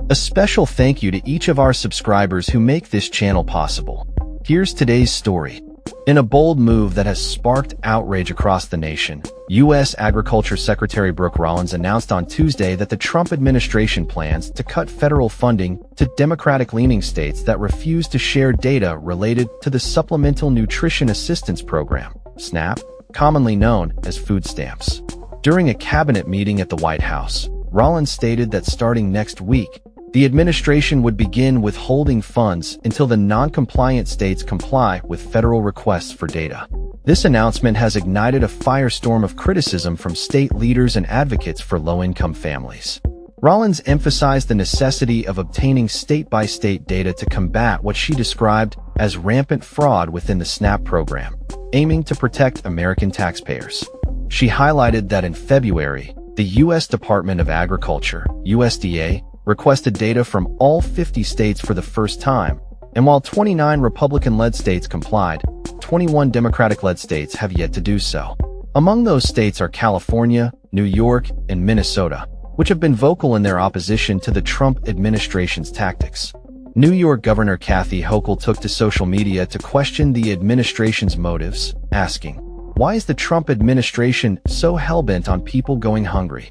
A special thank you to each of our subscribers who make this channel possible. Here's today's story. In a bold move that has sparked outrage across the nation, U.S. Agriculture Secretary Brooke Rollins announced on Tuesday that the Trump administration plans to cut federal funding to Democratic-leaning states that refuse to share data related to the Supplemental Nutrition Assistance Program, SNAP, commonly known as food stamps. During a cabinet meeting at the White House, Rollins stated that starting next week, the administration would begin withholding funds until the non-compliant states comply with federal requests for data. This announcement has ignited a firestorm of criticism from state leaders and advocates for low-income families. Rollins emphasized the necessity of obtaining state-by-state data to combat what she described as rampant fraud within the SNAP program, aiming to protect American taxpayers. She highlighted that in February, the U.S. Department of Agriculture, USDA, requested data from all 50 states for the first time, and while 29 Republican-led states complied, 21 Democratic-led states have yet to do so. Among those states are California, New York, and Minnesota, which have been vocal in their opposition to the Trump administration's tactics. New York Governor Kathy Hochul took to social media to question the administration's motives, asking, "Why is the Trump administration so hell-bent on people going hungry?"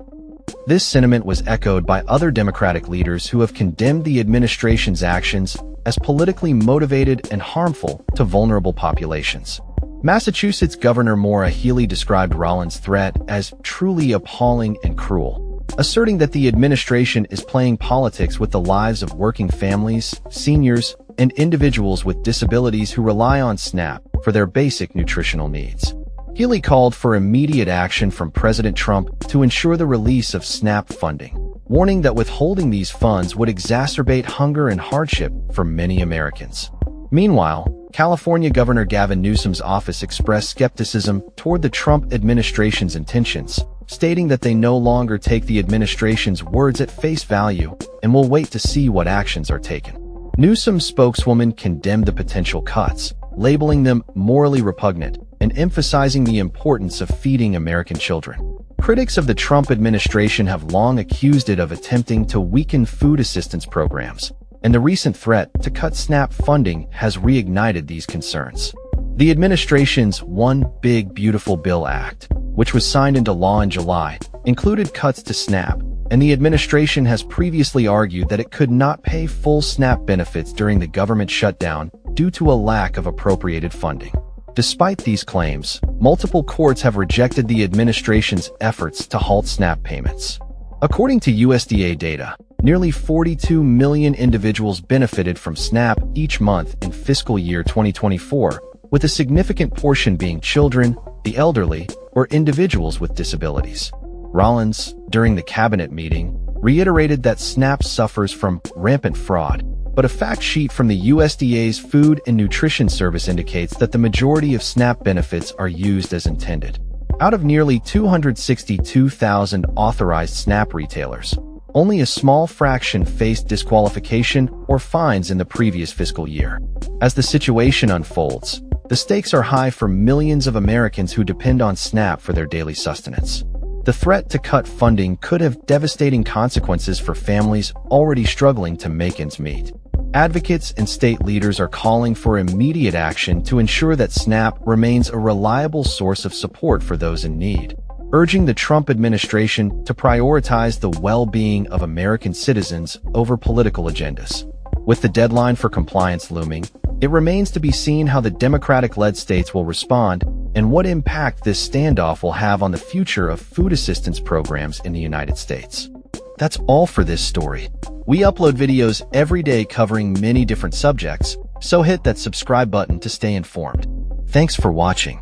This sentiment was echoed by other Democratic leaders who have condemned the administration's actions as politically motivated and harmful to vulnerable populations. Massachusetts Governor Maura Healey described Rollins' threat as truly appalling and cruel, asserting that the administration is playing politics with the lives of working families, seniors, and individuals with disabilities who rely on SNAP for their basic nutritional needs. Healey called for immediate action from President Trump to ensure the release of SNAP funding, warning that withholding these funds would exacerbate hunger and hardship for many Americans. Meanwhile, California Governor Gavin Newsom's office expressed skepticism toward the Trump administration's intentions, stating that they no longer take the administration's words at face value and will wait to see what actions are taken. Newsom's spokeswoman condemned the potential cuts, labeling them morally repugnant and emphasizing the importance of feeding American children. Critics of the Trump administration have long accused it of attempting to weaken food assistance programs, and the recent threat to cut SNAP funding has reignited these concerns. The administration's One Big Beautiful Bill Act, which was signed into law in July, included cuts to SNAP, and the administration has previously argued that it could not pay full SNAP benefits during the government shutdown due to a lack of appropriated funding. Despite these claims, multiple courts have rejected the administration's efforts to halt SNAP payments. According to USDA data, nearly 42 million individuals benefited from SNAP each month in fiscal year 2024, with a significant portion being children, the elderly, or individuals with disabilities. Rollins, during the cabinet meeting, reiterated that SNAP suffers from rampant fraud, but a fact sheet from the USDA's Food and Nutrition Service indicates that the majority of SNAP benefits are used as intended. Out of nearly 262,000 authorized SNAP retailers, only a small fraction faced disqualification or fines in the previous fiscal year. As the situation unfolds, the stakes are high for millions of Americans who depend on SNAP for their daily sustenance. The threat to cut funding could have devastating consequences for families already struggling to make ends meet. Advocates and state leaders are calling for immediate action to ensure that SNAP remains a reliable source of support for those in need, urging the Trump administration to prioritize the well-being of American citizens over political agendas. With the deadline for compliance looming, it remains to be seen how the Democratic-led states will respond and what impact this standoff will have on the future of food assistance programs in the United States. That's all for this story. We upload videos every day covering many different subjects, so hit that subscribe button to stay informed. Thanks for watching.